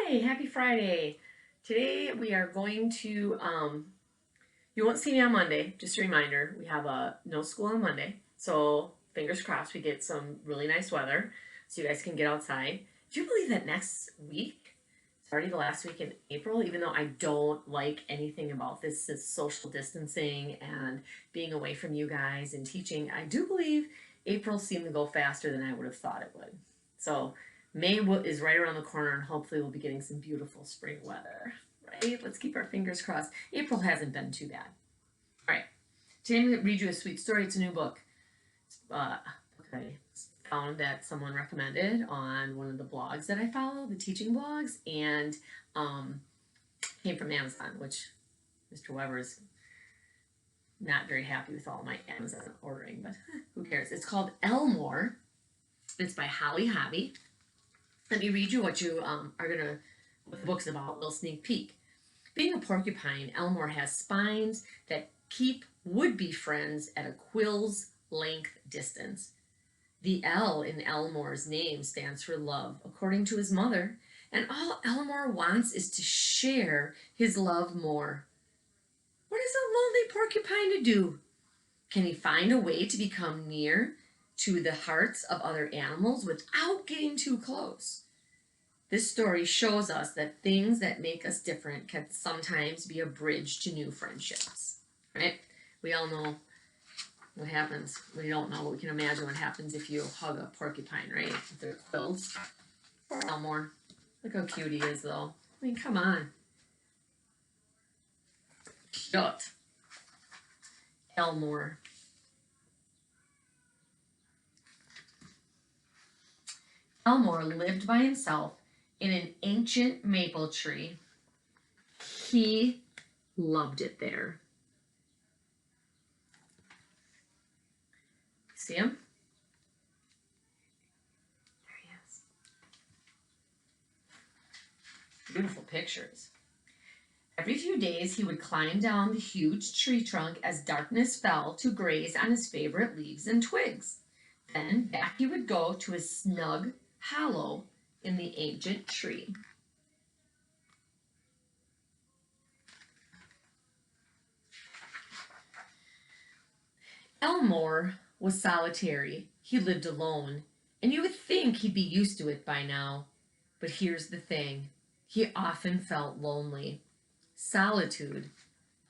Hi, happy Friday. Today we are going to, you won't see me on Monday, just a reminder, we have no school on Monday. So fingers crossed we get some really nice weather so you guys can get outside. Do you believe that next week, it's already the last week in April, even though I don't like anything about this social distancing and being away from you guys and teaching, I do believe April seemed to go faster than I would have thought it would. So is right around the corner, and hopefully we'll be getting some beautiful spring weather. Right? Let's keep our fingers crossed. April hasn't been too bad. All right. Today I'm going to read you a sweet story. It's a new book. I found that someone recommended on one of the blogs that I follow, the teaching blogs, and came from Amazon, which Mr. Weber's not very happy with all my Amazon ordering, but who cares? It's called Elmore. It's by Holly Hobby. Let me read you what what the book's about, a little sneak peek. Being a porcupine, Elmore has spines that keep would-be friends at a quill's length distance. The L in Elmore's name stands for love, according to his mother, and all Elmore wants is to share his love more. What is a lonely porcupine to do? Can he find a way to become near to the hearts of other animals without getting too close? This story shows us that things that make us different can sometimes be a bridge to new friendships, right? We all know what happens. We don't know, but we can imagine what happens if you hug a porcupine, right? With their quills. Poor Elmore. Look how cute he is, though. I mean, come on. Cute. Elmore. Elmore lived by himself in an ancient maple tree. He loved it there. See him? There he is. Beautiful pictures. Every few days he would climb down the huge tree trunk as darkness fell to graze on his favorite leaves and twigs. Then back he would go to his snug hollow in the ancient tree. Elmore was solitary. He lived alone, and you would think he'd be used to it by now. But here's the thing. He often felt lonely. Solitude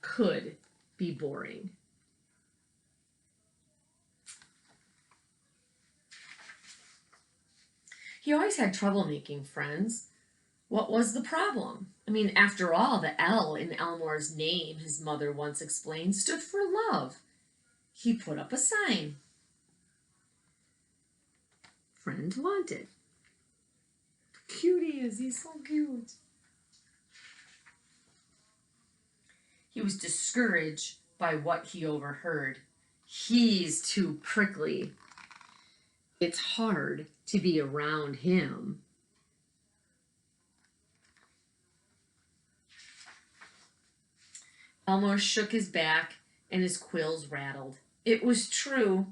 could be boring. He always had trouble making friends. What was the problem? I mean, after all, the L in Elmore's name, his mother once explained, stood for love. He put up a sign. Friend wanted. Cute he is. He's so cute. He was discouraged by what he overheard. He's too prickly. It's hard to be around him. Elmore shook his back and his quills rattled. It was true.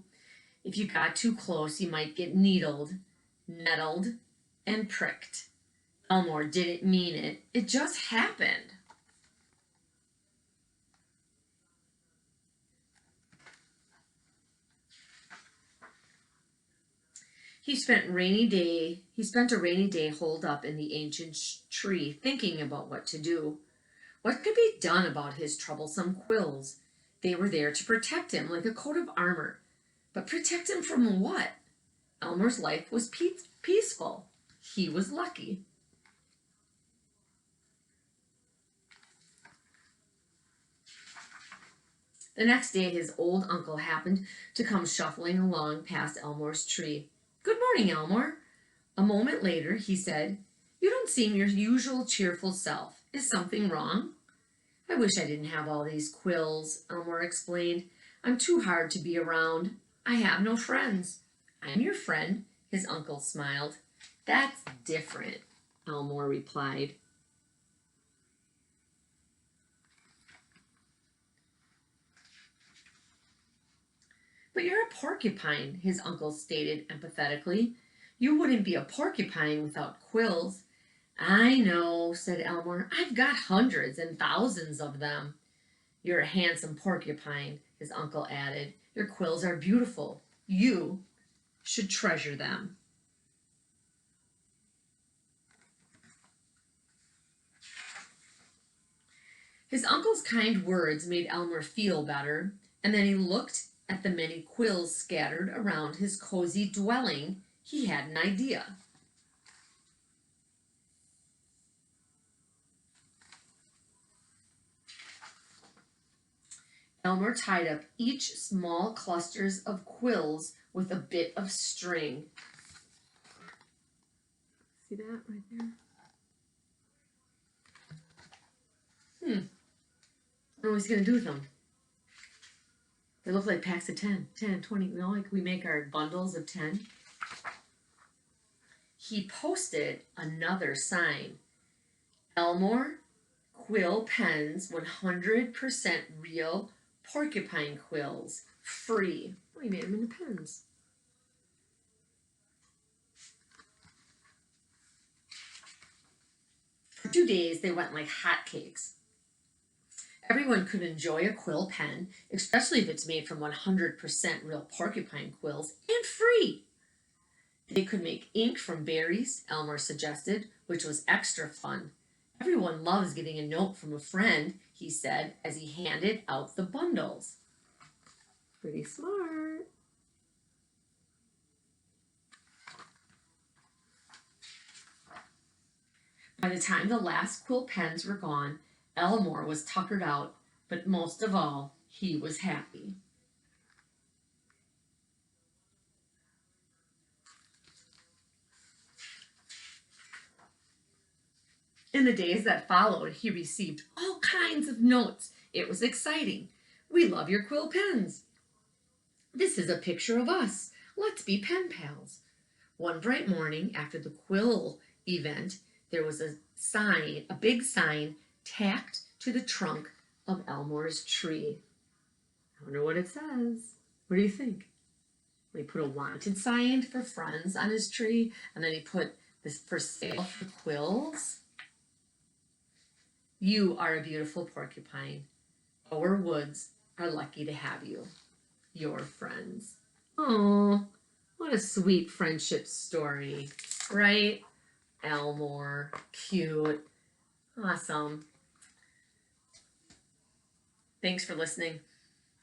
If you got too close, you might get needled, nettled, and pricked. Elmore didn't mean it. It just happened. He spent a rainy day holed up in the ancient tree thinking about what to do. What could be done about his troublesome quills? They were there to protect him like a coat of armor. But protect him from what? Elmore's life was peaceful. He was lucky. The next day his old uncle happened to come shuffling along past Elmore's tree. "Good morning, Elmore." A moment later he said, "You don't seem your usual cheerful self. Is something wrong?" "I wish I didn't have all these quills," Elmore explained. "I'm too hard to be around. I have no friends." "I'm your friend," his uncle smiled. "That's different," Elmore replied. "But you're a porcupine," his uncle stated empathetically. "You wouldn't be a porcupine without quills." I know, said Elmore. I've got hundreds and thousands of them. You're a handsome porcupine, his uncle added. Your quills are beautiful. You should treasure them. His uncle's kind words made Elmer feel better, and then he looked at the many quills scattered around his cozy dwelling. He had an idea. Elmer tied up each small clusters of quills with a bit of string. See that right there? I don't know what he's going to do with them. They look like packs of 10, 20, you know, like we make our bundles of 10. He posted another sign. Elmore Quill Pens, 100% real porcupine quills, free. Oh, he made them into pens. For 2 days, they went like hotcakes. Everyone could enjoy a quill pen, especially if it's made from 100% real porcupine quills, and free. They could make ink from berries, Elmore suggested, which was extra fun. Everyone loves getting a note from a friend, he said as he handed out the bundles. Pretty smart. By the time the last quill pens were gone, Elmore was tuckered out, but most of all, he was happy. In the days that followed, he received all kinds of notes. It was exciting. We love your quill pens. This is a picture of us. Let's be pen pals. One bright morning after the quill event, there was a big sign tacked to the trunk of Elmore's tree. I wonder what it says. What do you think? He put a wanted sign for friends on his tree, and then he put this for sale for quills. You are a beautiful porcupine. Our woods are lucky to have you. Your friends. Oh, what a sweet friendship story, right? Elmore, cute, awesome. Thanks for listening.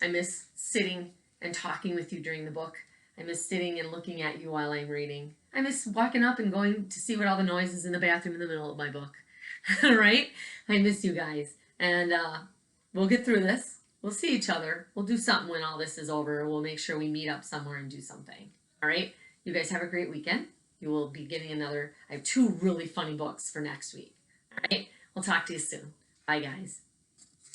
I miss sitting and talking with you during the book. I miss sitting and looking at you while I'm reading. I miss walking up and going to see what all the noise is in the bathroom in the middle of my book. Right? I miss you guys. And we'll get through this. We'll see each other. We'll do something when all this is over. We'll make sure we meet up somewhere and do something. All right? You guys have a great weekend. You will be getting I have 2 really funny books for next week. All right? We'll talk to you soon. Bye, guys.